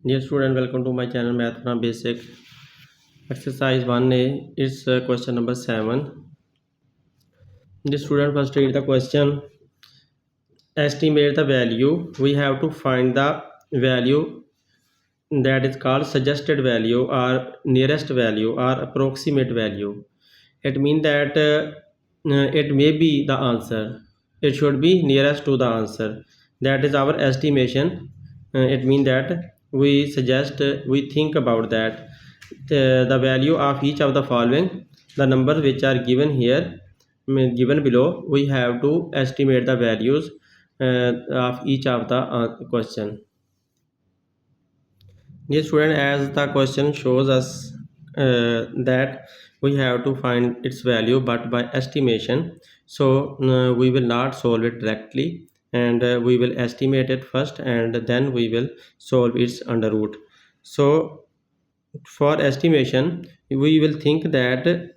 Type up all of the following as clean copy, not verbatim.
Dear student, welcome to my channel Math from Basic. Exercise 1A is question number 7. The student first read the question. Estimate the value. We have to find the value that is called suggested value or nearest value or approximate value. It means that it may be the answer. It should be nearest to the answer. That is our estimation. It means that we suggest, we think about that the value of each of the following, the numbers which are given here, given below, we have to estimate the values of each of the question. Dear student, as the question shows us that we have to find its value but by estimation, so we will not solve it directly, and we will estimate it first and then we will solve its under root. So for estimation, we will think that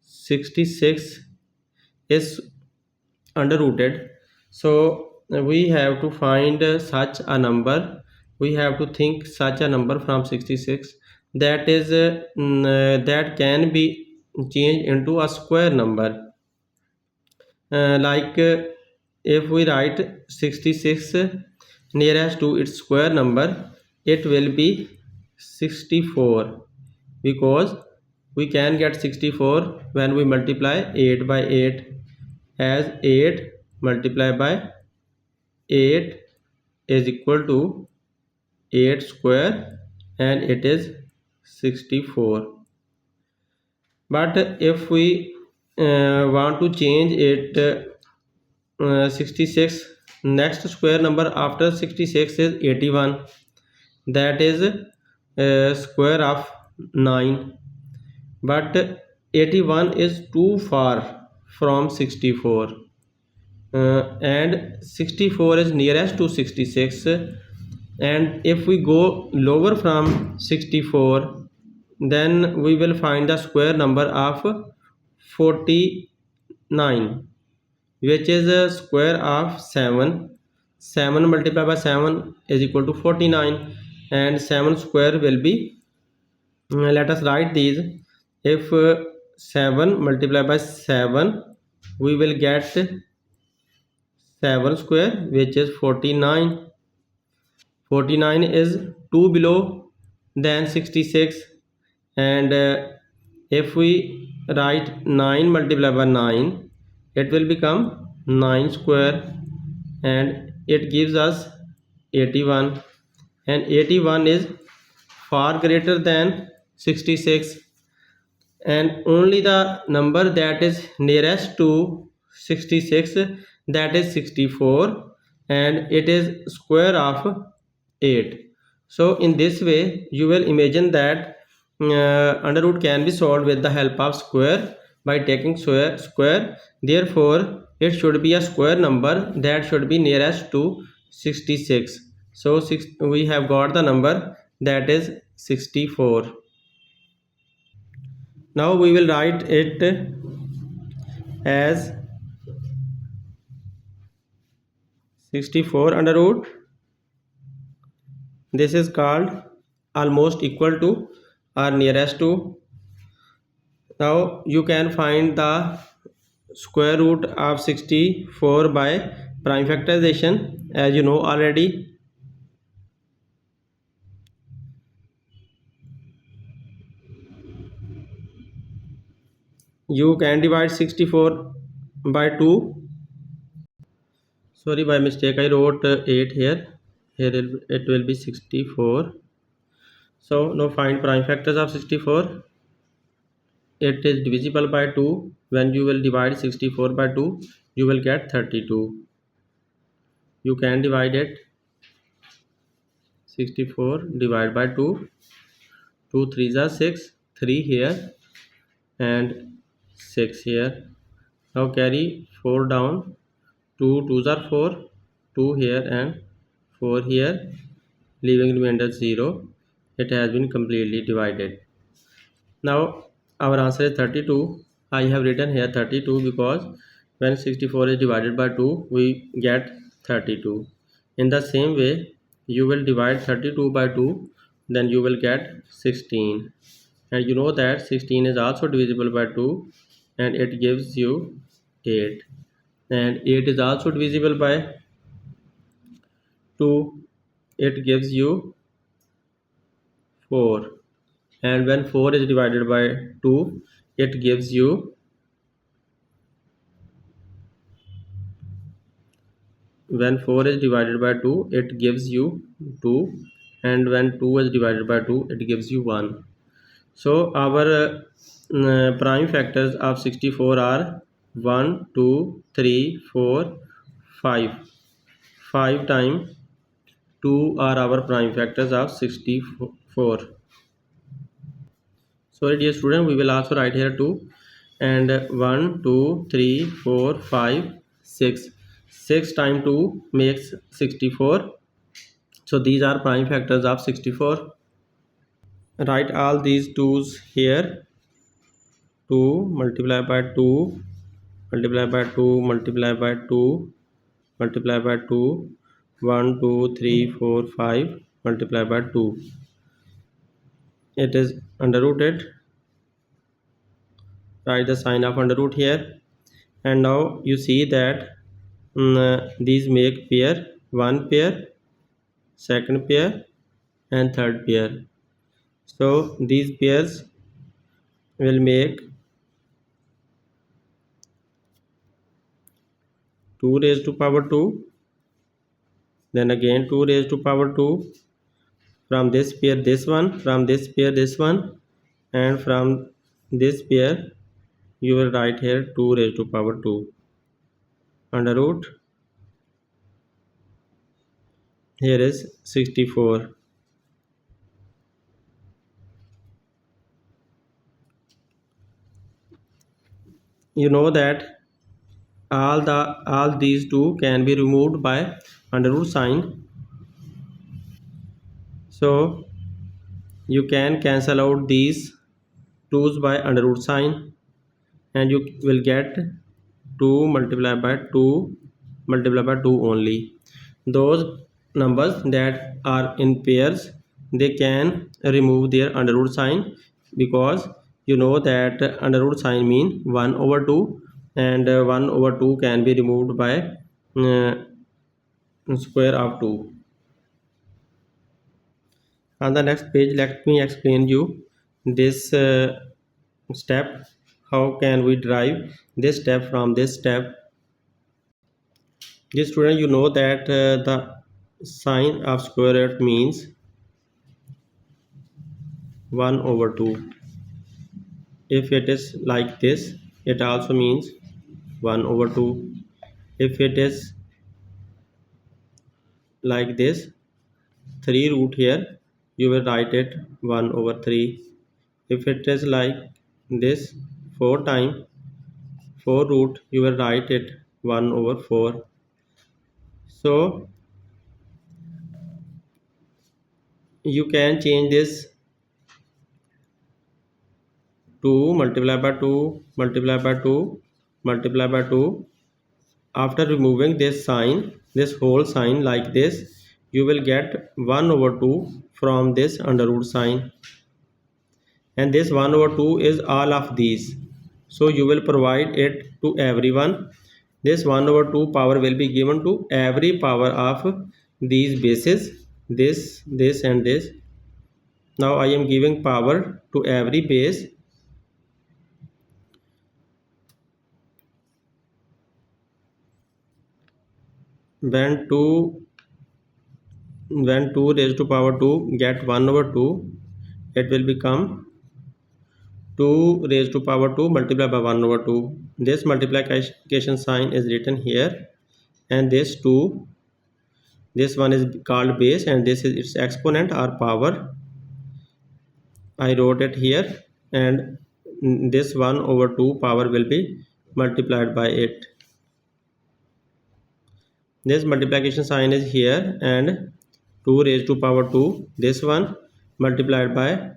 66 is under rooted. So we have to find such a number. We have to think such a number from 66 that is that can be changed into a square number. Like if we write 66 nearest to its square number, it will be 64, because we can get 64 when we multiply 8 by 8, as 8 multiplied by 8 is equal to 8 square, and it is 64. But if we want to change it 66, next square number after 66 is 81, that is square of 9, but 81 is too far from 64, and 64 is nearest to 66, and if we go lower from 64, then we will find the square number of 49, which is a square of 7. 7 multiplied by 7 is equal to 49, and 7 square will be, let us write these. If 7 multiplied by 7, we will get 7 square, which is 49. 49 is 2 below than 66, and if we write 9 multiplied by 9, it will become 9 square, and it gives us 81, and 81 is far greater than 66, and only the number that is nearest to 66, that is 64, and it is square of 8. So in this way you will imagine that under root can be solved with the help of square by taking square. Therefore it should be a square number that should be nearest to 66. So we have got the number that is 64. Now we will write it as 64 under root. This is called almost equal to or nearest to. Now you can find the square root of 64 by prime factorization, as you know already. You can divide 64 by 2. Sorry, by mistake I wrote 8 here. Here it will be 64. So now find prime factors of 64. It is divisible by 2. When you will divide 64 by 2, you will get 32. You can divide it. 64 divided by 2. 2 3s are 6. 3 here and 6 here. Now carry 4 down. 2 2s are 4. 2 here and 4 here, leaving remainder 0. It has been completely divided. Now our answer is 32. I have written here 32 because when 64 is divided by 2, we get 32. In the same way, you will divide 32 by 2 then you will get 16. And you know that 16 is also divisible by 2, and it gives you 8. And 8 is also divisible by 2, it gives you 4. And when 4 is divided by 2, it gives you, when 4 is divided by 2, it gives you 2. And when 2 is divided by 2, it gives you 1. So our prime factors of 64 are 1, 2, 3, 4, 5. 5 times 2 are our prime factors of 64. Sorry dear student, we will also write here 2. And 1, 2, 3, 4, 5, 6. 6 times 2 makes 64. So these are prime factors of 64. Write all these 2's here. 2 multiply by 2 multiply by 2 multiply by 2 multiply by 2, 1, 2, 3, 4, 5 multiply by 2. It is under rooted. Write the sign of under root here. And now you see that these make pair, one pair, second pair, and third pair. So these pairs will make 2 raised to power 2, then again 2 raised to power 2, from this pair this one, from this pair this one, and from this pair you will write here 2 raised to power 2 under root. Here is 64. You know that all these two can be removed by under root sign. So you can cancel out these 2's by under root sign, and you will get 2 multiplied by 2 multiplied by 2 only. Those numbers that are in pairs, they can remove their under root sign, because you know that under root sign mean 1 over 2, and 1 over 2 can be removed by square of 2. On the next page, let me explain you this step. How can we derive this step from this step? This student, you know that the sign of square root means 1 over 2. If it is like this, it also means 1 over 2. If it is like this, 3 root here, you will write it 1 over 3. If it is like this, 4 times 4 root, you will write it 1 over 4. So you can change this 2 multiply by 2 multiply by 2 multiply by 2. After removing this sign, this whole sign like this, you will get 1 over 2 from this under root sign. And this 1 over 2 is all of these. So you will provide it to everyone. This 1 over 2 power will be given to every power of these bases, this, and this. Now I am giving power to every base. When 2 raised to power 2 get 1 over 2, it will become 2 raised to power 2 multiplied by 1 over 2. This multiplication sign is written here, and this 2, this one is called base, and this is its exponent or power. I wrote it here, and this 1 over 2 power will be multiplied by it. This multiplication sign is here, and 2 raised to power 2, this one multiplied by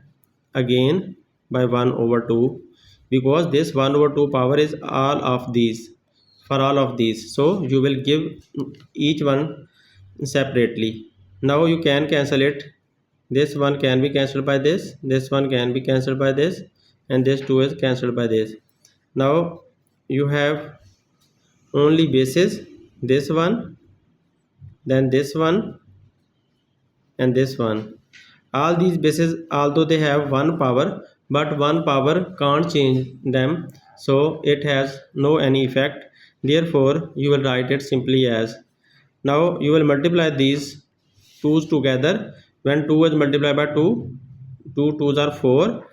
again by 1 over 2, because this 1 over 2 power is all of these, for all of these. So you will give each one separately. Now you can cancel it. This one can be cancelled by this one can be cancelled by this, and this 2 is cancelled by this. Now you have only bases, this one, then this one, and this one. All these bases, although they have one power, but one power can't change them, so it has no any effect. Therefore you will write it simply as, now you will multiply these 2's together. When 2 is multiplied by 2, 2 2's are 4.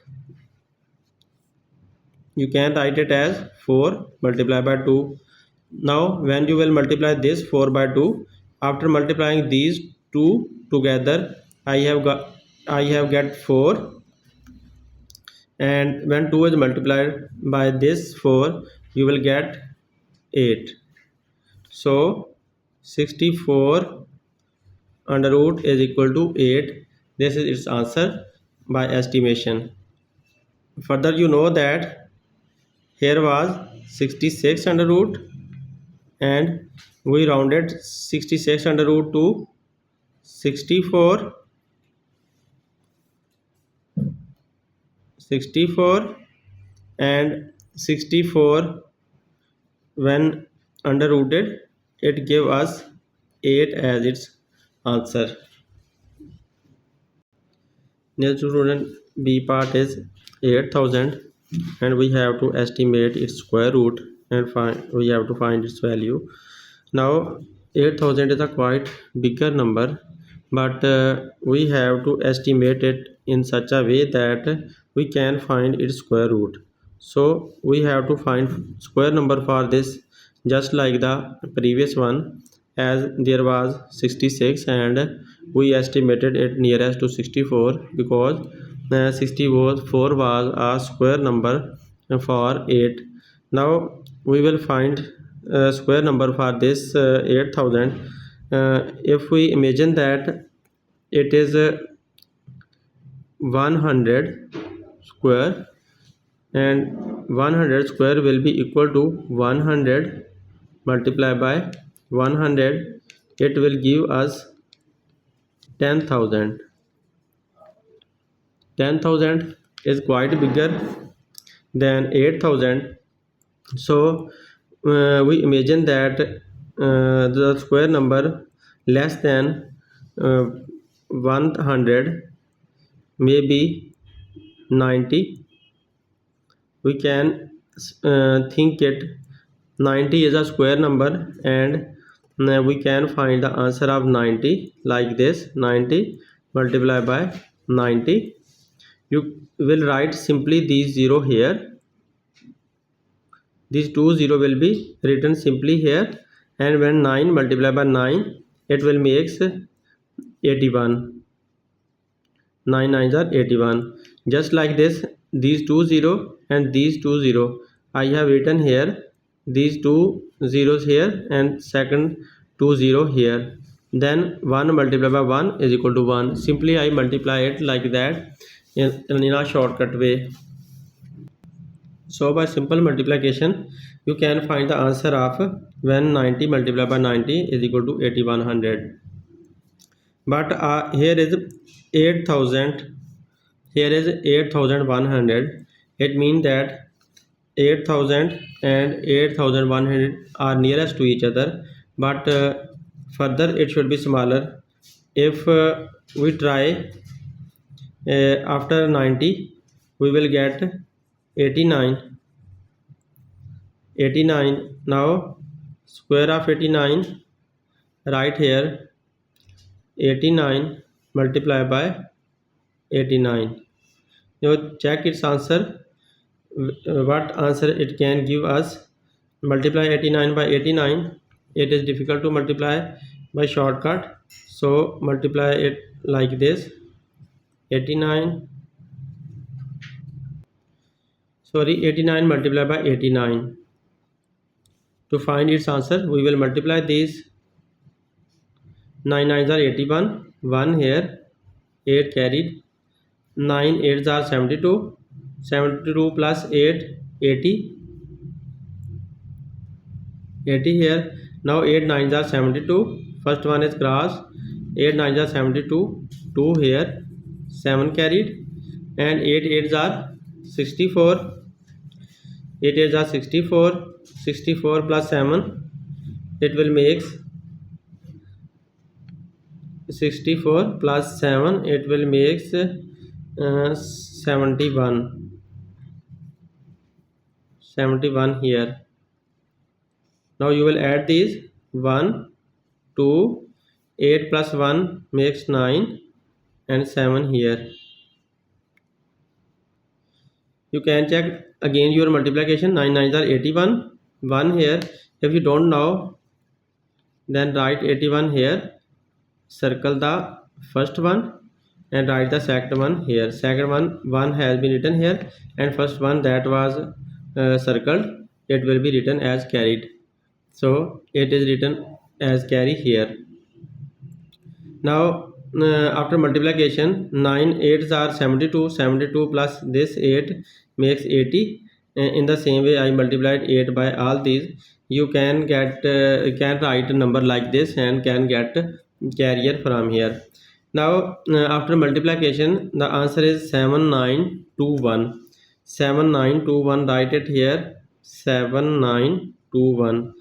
You can write it as 4 multiplied by 2. Now when you will multiply this 4 by 2, after multiplying these two together, I have get 4, and when 2 is multiplied by this 4, you will get 8. So 64 under root is equal to 8. This is its answer by estimation. Further, you know that here was 66 under root, and we rounded 66 under root to 64, 64, and 64 when under rooted, it gave us 8 as its answer. Next student, B part is 8000, and we have to estimate its square root and we have to find its value. Now 8000 is a quite bigger number, but we have to estimate it in such a way that we can find its square root. So we have to find square number for this, just like the previous one, as there was 66 and we estimated it nearest to 64 because 64 was a square number for 8. Now we will find square number for this 8000. If we imagine that it is 100 square, and 100 square will be equal to 100 multiplied by 100, it will give us 10,000. 10,000 is quite bigger than 8,000. So we imagine that the square number less than 100 may be 90. We can think it 90 is a square number, and we can find the answer of 90 like this: 90 multiplied by 90. You will write simply these 0 here. These 2 0 will be written simply here, and when 9 multiplied by 9, it will makes 81. 9 9s are 81. Just like this, these 2 0 and these 2 0, I have written here these 2 zeros here and second 2 0 here. Then 1 multiplied by 1 is equal to 1. Simply I multiply it like that in a shortcut way. So by simple multiplication, you can find the answer of when 90 multiplied by 90 is equal to 8100. But here is 8000. Here is 8100. It means that 8000 and 8100 are nearest to each other, but further it should be smaller. If we try after 90, we will get 89. 89. Now square of 89, right here, 89 multiplied by 89. Now check its answer, what answer it can give us. Multiply 89 by 89, it is difficult to multiply by shortcut, so multiply it like this: 89 multiplied by 89. To find its answer, we will multiply these. 9 9s are 81, 1 here, 8 carried, 9 8s are 72, 72 plus 8, 80, 80 here. Now 8 9s are 72, first one is cross, 8 9s are 72, 2 here, 7 carried, and 8 8s are 64. 8 8s are 64. 64 plus 7, it will make 64 plus 7, it will make 71 here. Now you will add these 1 2, 8 plus 1 makes 9, and 7 here. You can check again your multiplication. 9 9s are 81. 1 here. If you don't know, then write 81 here. Circle the first one and write the second one here. Second one has been written here, and first one that was circled, it will be written as carried. So it is written as carry here. Now after multiplication, 9 8s are 72. 72 plus this 8 makes 80. In the same way I multiplied 8 by all these. You can get can write a number like this and can get carrier from here. Now after multiplication, the answer is 7921. 7921, write it here. 7921.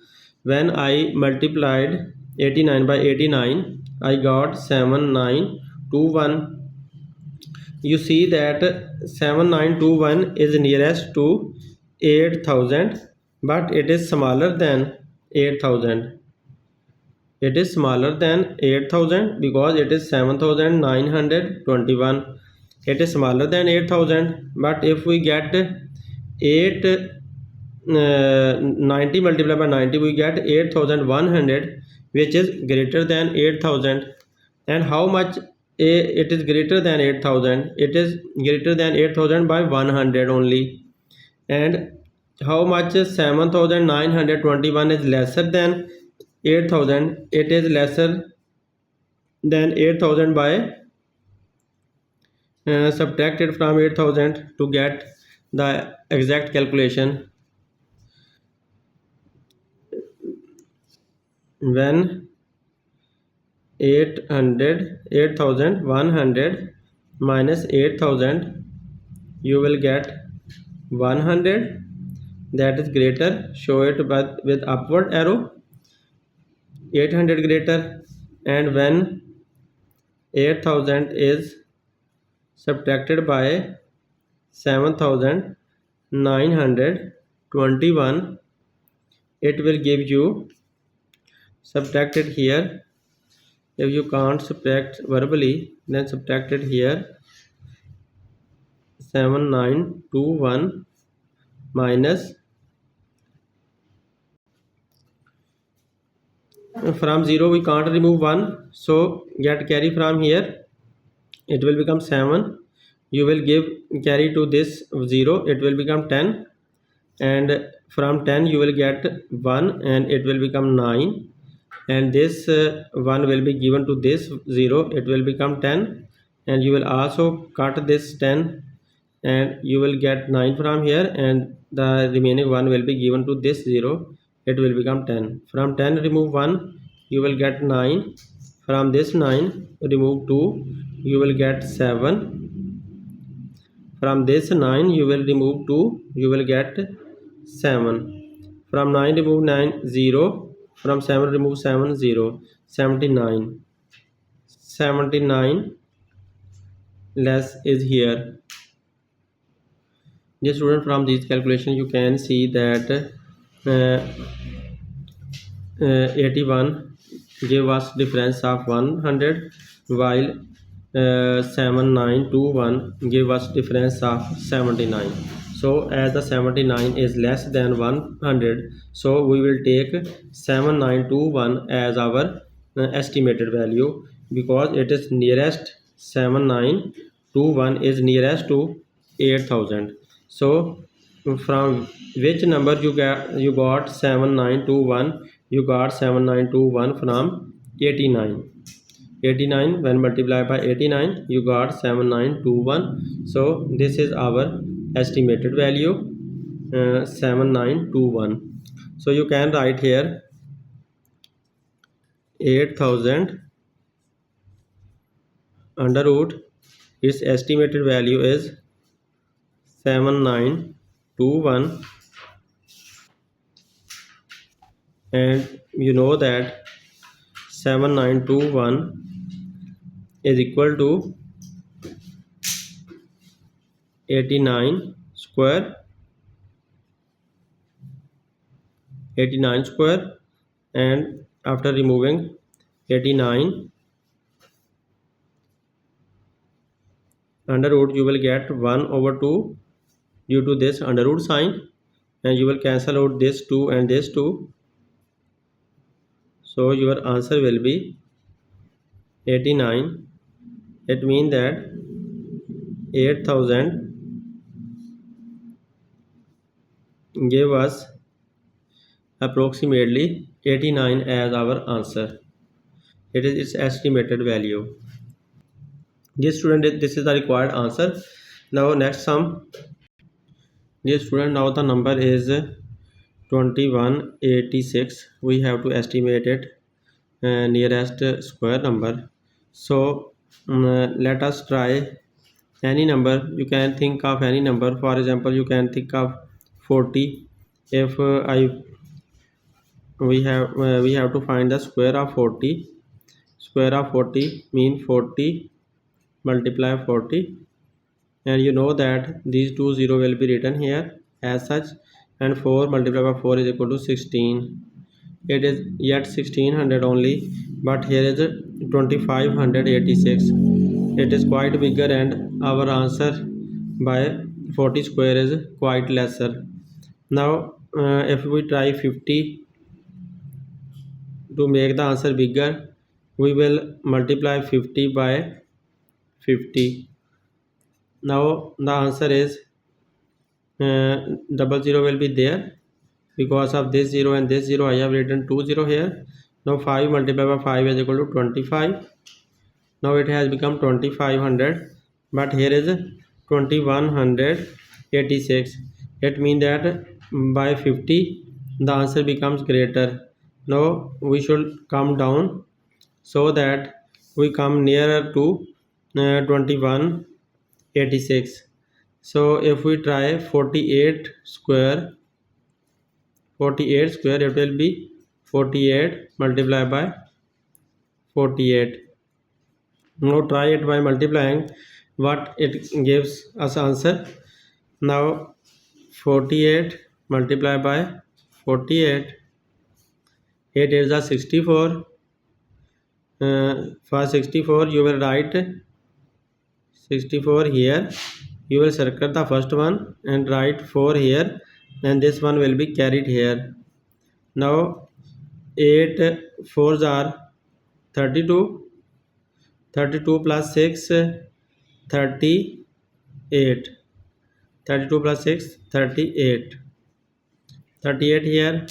When I multiplied 89 by 89, I got 7921. You see that 7921 is nearest to 8000, but it is smaller than 8000. It is smaller than 8000 because it is 7921. It is smaller than 8000, but if we get 90 multiplied by 90, we get 8100, which is greater than 8000. And how much it is greater than 8000? It is greater than 8000 by 100 only. And how much 7921 is lesser than 8000? It is lesser than 8000 by subtracted from 8000 to get the exact calculation. When 8100 minus 8000, you will get 100, that is greater. Show it with upward arrow. 800 greater. And when 8000 is subtracted by 7921, it will give you, subtracted here. If you can't subtract verbally, then subtracted here. 7921 minus, from 0 we can't remove 1, so get carry from here. It will become 7. You will give carry to this 0, it will become 10, and from 10 you will get 1 and it will become 9, and this 1 will be given to this 0, it will become 10, and you will also cut this 10 and you will get 9 from here, and the remaining 1 will be given to this 0, it will become 10. From 10 remove 1, you will get 9. From this 9 remove 2, you will get 7. From this 9 you will remove 2, you will get 7. From 9 remove 9, 0. From 7 remove 7, 0. 79. 79 less is here. Dear student, from this calculation you can see that 81 give us difference of 100, while 7921 give us difference of 79. So as the 79 is less than 100, so we will take 7921 as our estimated value, because it is nearest. 7921 is nearest to 8000. So from which number you got 7921? You got 7921 from 89. 89, when multiplied by 89, you got 7921. So this is our estimated value, 7921. So you can write here 8000 under root its estimated value is 7921, and you know that 7921 is equal to 89 square, 89 square, and after removing 89 under root, you will get 1 over 2 due to this under root sign, and you will cancel out this 2 and this 2. So your answer will be 89. It means that 8000 gave us approximately 89 as our answer. It is its estimated value. Dear student, this is the required answer. Now next sum. Dear student, now the number is 2186. We have to estimate it nearest square number. So let us try any number. You can think of any number. For example, you can think of 40. If we have to find the square of 40. Square of 40 mean 40 multiply 40, and you know that these two zero will be written here as such, and 4 multiplied by 4 is equal to 16. It is yet 1600 only, but here is 2586. It is quite bigger, and our answer by 40 square is quite lesser. Now if we try 50 to make the answer bigger, we will multiply 50 by 50. Now the answer is double zero will be there. Because of this 0 and this 0, I have written 2 0 here. Now 5 multiplied by 5 is equal to 25. Now it has become 2500, but here is 2186. It means that by 50 the answer becomes greater. Now we should come down so that we come nearer to 2186. So if we try 48 square, it will be 48 multiplied by 48. Now try it by multiplying what it gives us answer. Now 48 multiplied by 48, 8 is the 64. For 64 you will write 64 here. You will circle the first one and write 4 here, and this one will be carried here. Now 8 4s are 32. 32 plus 6 38. 32 plus 6 38. 38 here.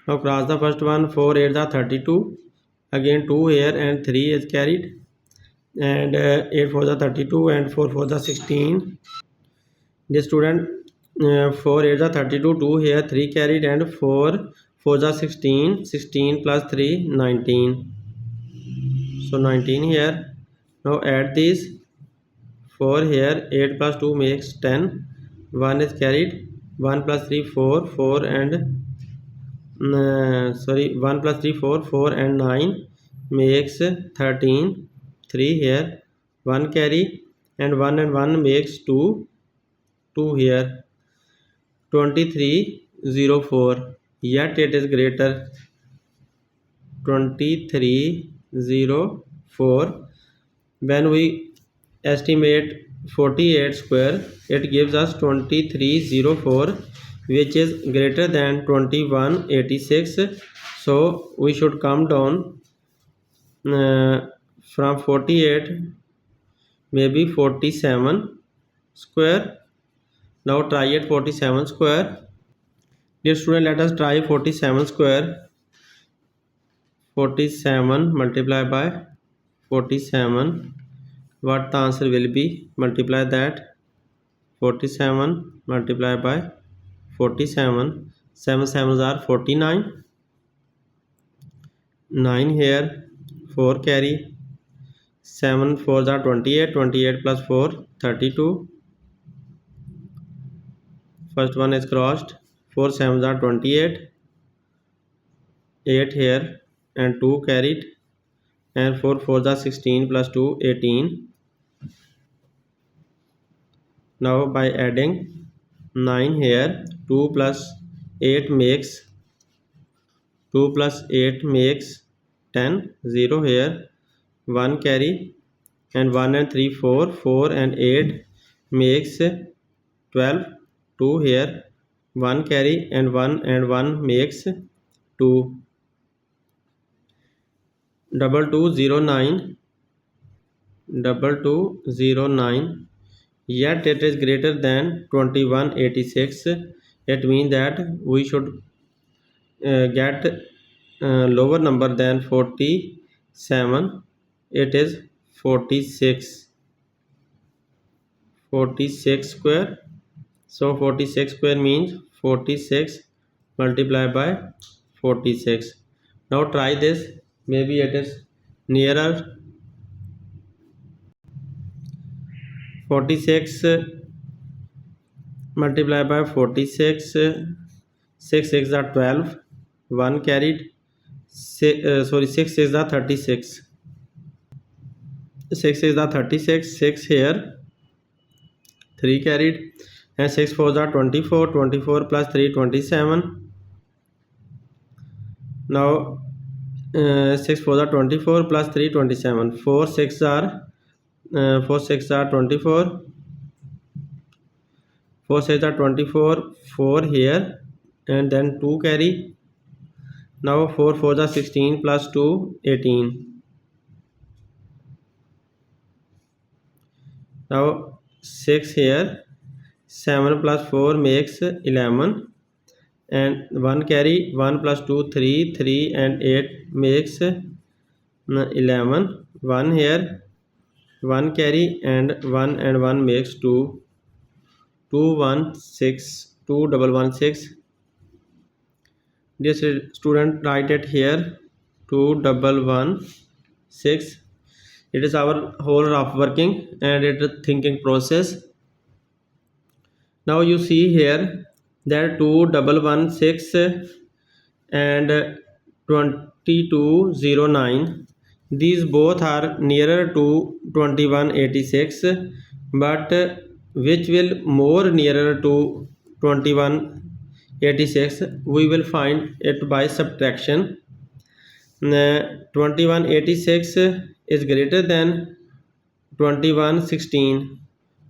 Now cross the first one. 4 8 are 32. Again 2 here and 3 is carried, and 8 4 are 32 and 4 4 are 16. The student 4 8 are 32, 2 here, 3 carried, and 4 4 are 16. 16 plus 3 19. So 19 here. Now add these. 4 here, 8 plus 2 makes 10. 1 is carried. 1 plus 3 4, 4 and 1 plus 3 4, 4 and 9 makes 13. 3 here, 1 carry, and 1 makes 2. 2 here. 2304. Yet it is greater. 2304. When we estimate 48 square, it gives us 2304, which is greater than 2186. So we should come down from 48, maybe 47 square. Now try it 47 square. Dear student, let us try 47 square. 47 multiplied by 47. What the answer will be? Multiply that. 47 multiplied by 47. 7 7s are 49. 9 here. 4 carry. 7 4s are 28, 28 plus 4 32. First one is crossed. 4 7s are 28, 8 here and 2 carried, and 4 4s are 16 plus 2 18. Now by adding 9 here, 2 plus 8 makes 2 plus 8 makes 10, 0 here, 1 carry, and 1 and 3 4, 4 and 8 makes 12, 2 here, 1 carry, and 1 makes 2. 2209, 2209, yet it is greater than 2186. It means that we should get lower number than 47. It is 46 square. So 46 square means 46 multiplied by 46. Now try this, maybe it is nearer. 46 multiplied by 46, 6 6 are 12, 1 carried, 6 6 are 36, 6 is the 36, 6 here, 3 carried, and 6 4s are 24, 24 plus 3 27. Now 6 4s are 24 plus 3 27. 4 6 are 24, 4 6 are 24, 4 here, and then 2 carry. Now 4 4s are 16 plus 2 18. Now 6 here, 7 plus 4 makes 11, and 1 carry, 1 plus 2 3, 3 and 8 makes 11, 1 here, 1 carry, and 1 makes 2, 2116. Dear student, write it here, 2116. It is our whole rough working and it is thinking process. Now you see here that 2116 and 2209, these both are nearer to 2186, but which will more nearer to 2186, we will find it by subtraction. 2186 is greater than 2116,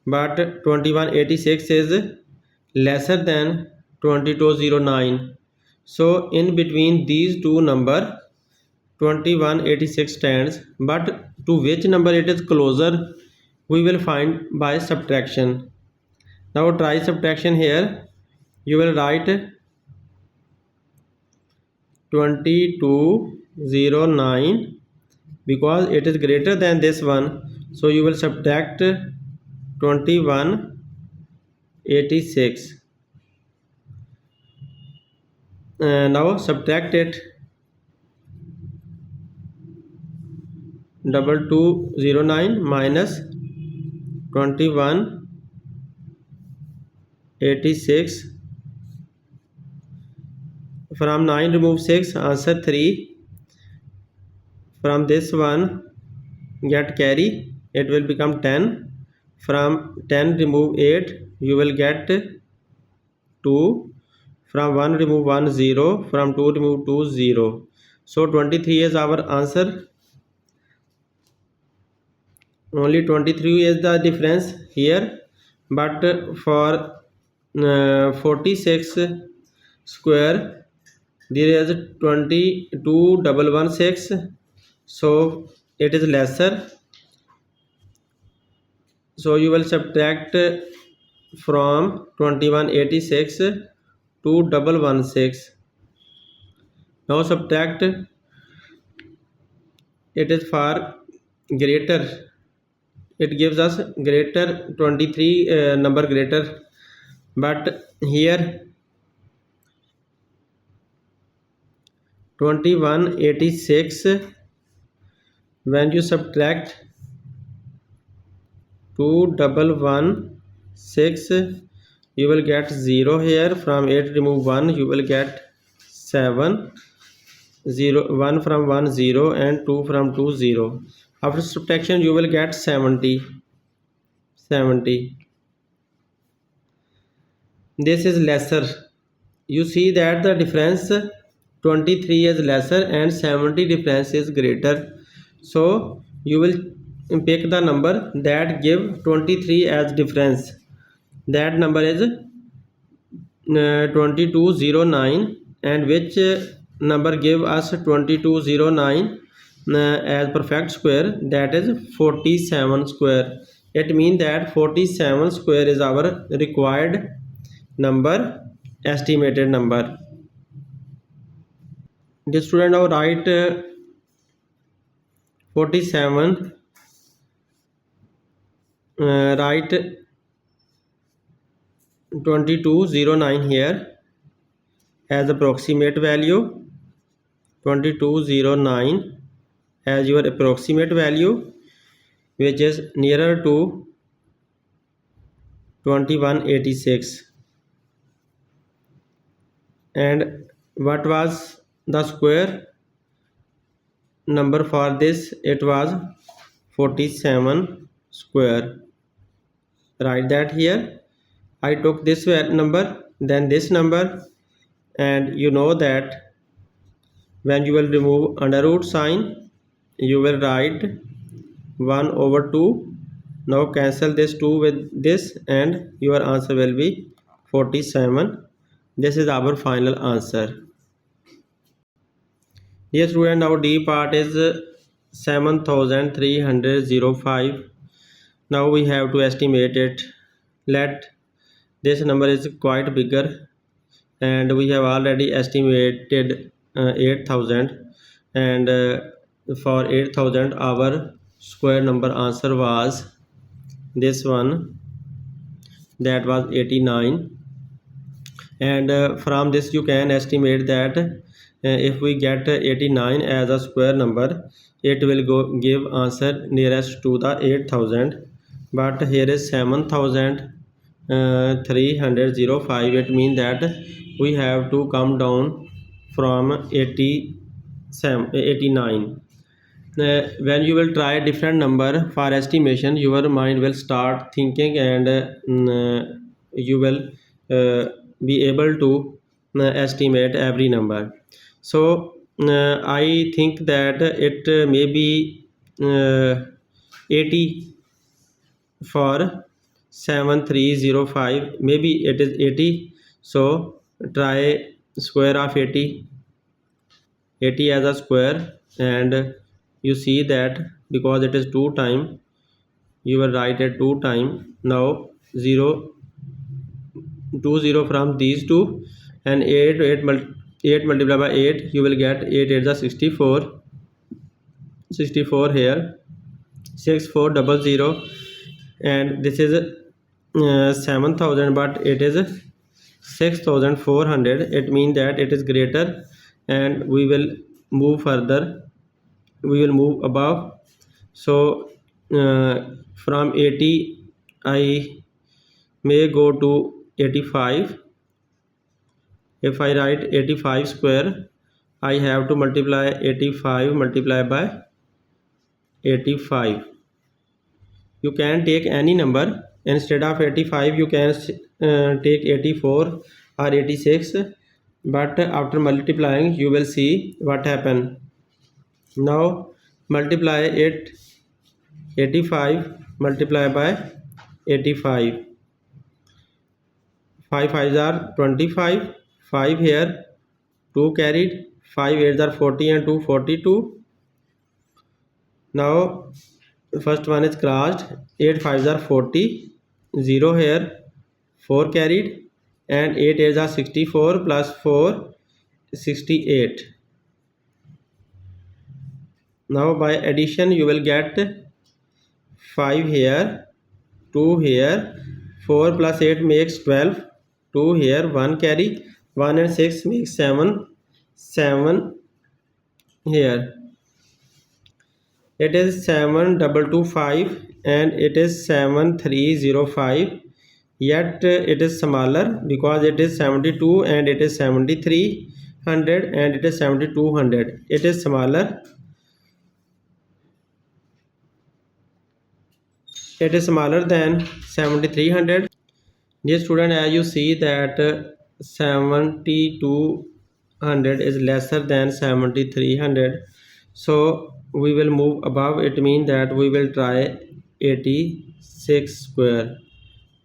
but 2186 is lesser than 2209. So in between these two number 2186 stands, but to which number it is closer we will find by subtraction. Now try subtraction here. You will write 2209 because it is greater than this one, so you will subtract 2186. Now subtract it. 2209 minus 2186. From 9 remove 6, answer 3. From this one get carry, it will become 10. From 10 remove 8, you will get 2. From 1 remove 1 0. From 2 remove 2 0. So 23 is our answer. Only 23 is the difference here, but for 46 square there is 22116, so it is lesser. So you will subtract from 2186 to 116. Now subtract, it is far greater, it gives us greater 23 number greater, but here 2186, when you subtract 2116, you will get 0 here. From 8 remove 1, you will get 7. 0, 1 from 1 0 and 2 from 2 0. After subtraction you will get 70. This is lesser. You see that the difference 23 is lesser and 70 difference is greater. So you will pick the number that give 23 as difference. That number is 2209, and which number give us 2209 as perfect square, that is 47 square. It means that 47 square is our required number, estimated number. The student now write 47, write 2209 here as approximate value, 2209 as your approximate value, which is nearer to 2186. And what was the square number for this? It was 47 square. Write that here. I took this number, then this number, and you know that when you will remove under root sign, you will write 1 over 2. Now cancel this 2 with this and your answer will be 47. This is our final answer. Dear student, now D part is 7305. Now we have to estimate it. Let this number is quite bigger, and we have already estimated 8000, and for 8000 our square number answer was this one, that was 89. And from this you can estimate that if we get 89 as a square number, it will give answer nearest to the 8000. But here is 7305. It means that we have to come down from 89. When you will try different number for estimation, your mind will start thinking, and you will be able to estimate every number. So I think that it may be 80 for 7305. Maybe it is 80. So try square of 80 as a square, and you see that because it is 2 time, you will write it 2 time. Now 0 from these two, and 8 multiplied by 8, you will get 8 8 is 64 here, 6400, and this is 7000, but it is 6400. It means that it is greater, and we will move further, we will move above. So from 80 I may go to 85. If I write 85 square, I have to multiply 85 multiplied by 85. You can take any number. Instead of 85, you can take 84 or 86, but after multiplying you will see what happened. Now multiply 85 multiply by 85. 5 5s are 25, 5 here, 2 carried, 5 8s are 40 and 2 42. Now first one is crossed, 8 5s are 40, 0 here, 4 carried, and 8 8s are 64 plus 4 68. Now by addition you will get 5 here, 2 here, 4 plus 8 makes 12, 2 here, 1 carry, 1 and 6 makes 7, 7 here. It is 7225 and it is 7305, yet it is smaller because it is 72 and it is 7300 and it is 7200. It is smaller. It is smaller than 7300. Dear student, as you see that 7200 is lesser than 7300, so we will move above. It means that we will try 86 square,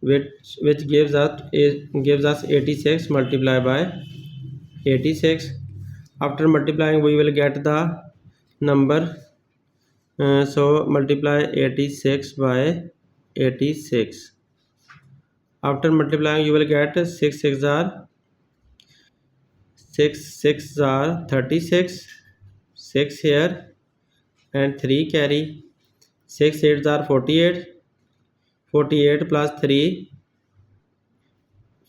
which gives us 86 multiplied by 86. After multiplying, we will get the number. So multiply 86 by 86. After multiplying, you will get 6 6 are 36, 6 here and 3 carry, 6 8s are 48, 48 plus 3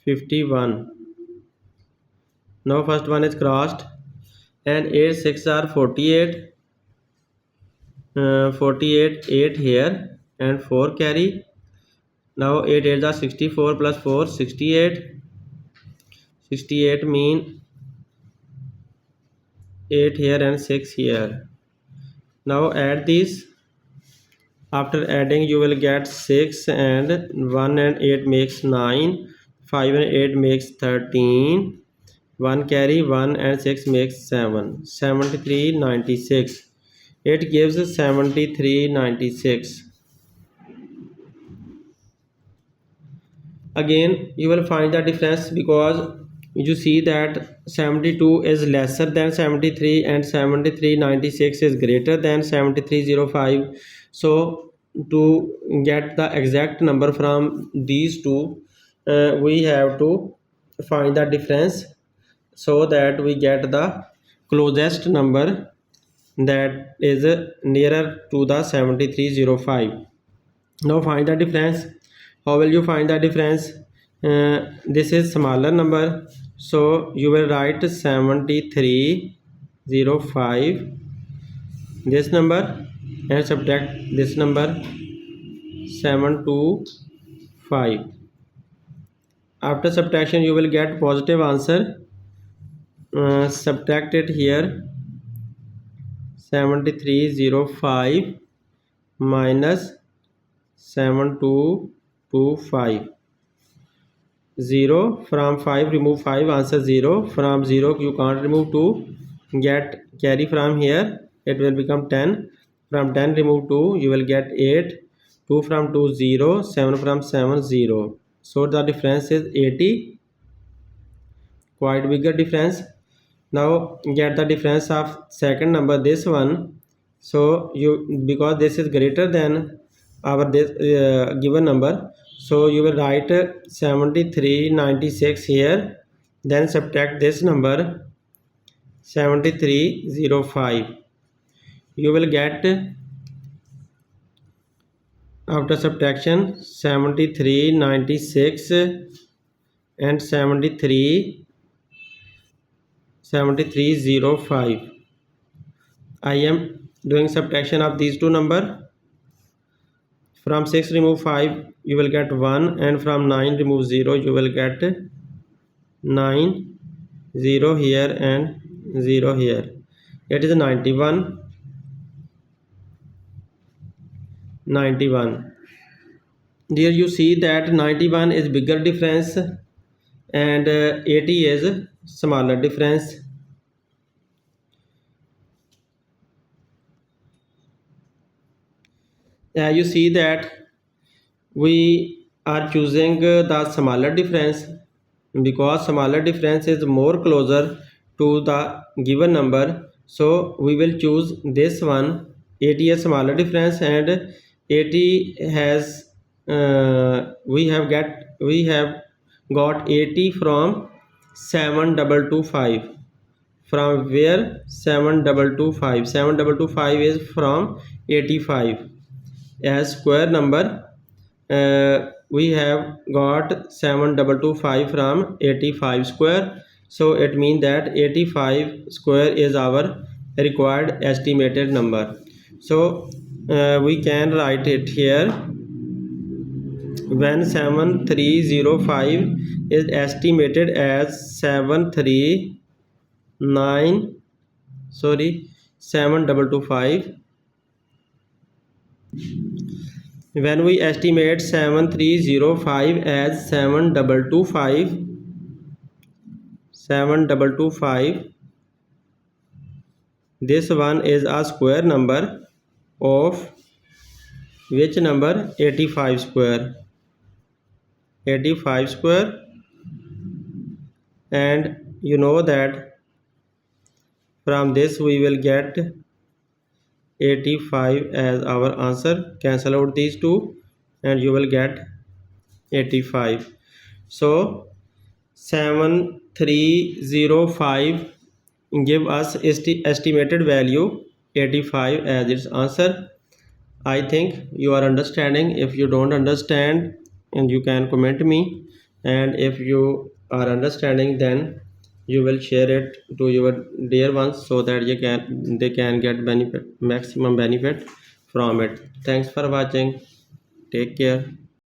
51. Now first one is crossed, and 8 6 are 48, 48 8 here and 4 carry. Now 8 8s are 64 plus 4 68, 68 mean 8 here and 6 here. Now add these. After adding, you will get 6 and 1 and 8 makes 9, 5 and 8 makes 13, 1 carry, 1 and 6 makes 7, 7396. It gives 7396. Again, you will find the difference because you see that 72 is lesser than 73 and 7396 is greater than 7305. So to get the exact number from these two, we have to find the difference so that we get the closest number that is nearer to the 7305. Now find the difference. How will you find the difference? This is smaller number, so you will write 7305 this number and subtract this number 725. After subtraction, you will get positive answer. Subtract it here. 7305 minus 7225. 0 from 5 remove 5, answer 0. From 0 you can't remove 2, get carry from here, it will become 10. From 10 remove 2, you will get 8. 2 from 2 0, 7 from 7 0. So the difference is 80, quite bigger difference. Now get the difference of second number, this one. So you, because this is greater than our this given number, so you will write 7396 here, then subtract this number 7305. You will get, after subtraction, 7396 and 7305. I am doing subtraction of these two numbers. From 6 remove 5, you will get 1, and from 9 remove 0, you will get 9, 0 here and 0 here. It is 91. 91. Here you see that 91 is bigger difference and 80 is smaller difference. You see that we are choosing the smaller difference because smaller difference is more closer to the given number, so we will choose this one. 80 is smaller difference and 80 has we have got 80 from 7225. From where? 7225. 7225 is from 85. As square number, we have got 7225 from 85 square, so it means that 85 square is our required estimated number. So we can write it here. When 7305 is estimated as 7225. When we estimate 7305 as 7225, this one is a square number of which number? 85 square. 85 square, and you know that from this we will get 85 as our answer. Cancel out these two and you will get 85. So 7305 give us estimated value 85 as its answer. I think you are understanding. If you don't understand, and you can comment me, and if you are understanding, then you will share it to your dear ones so that they can get maximum benefit from it. Thanks for watching. Take care.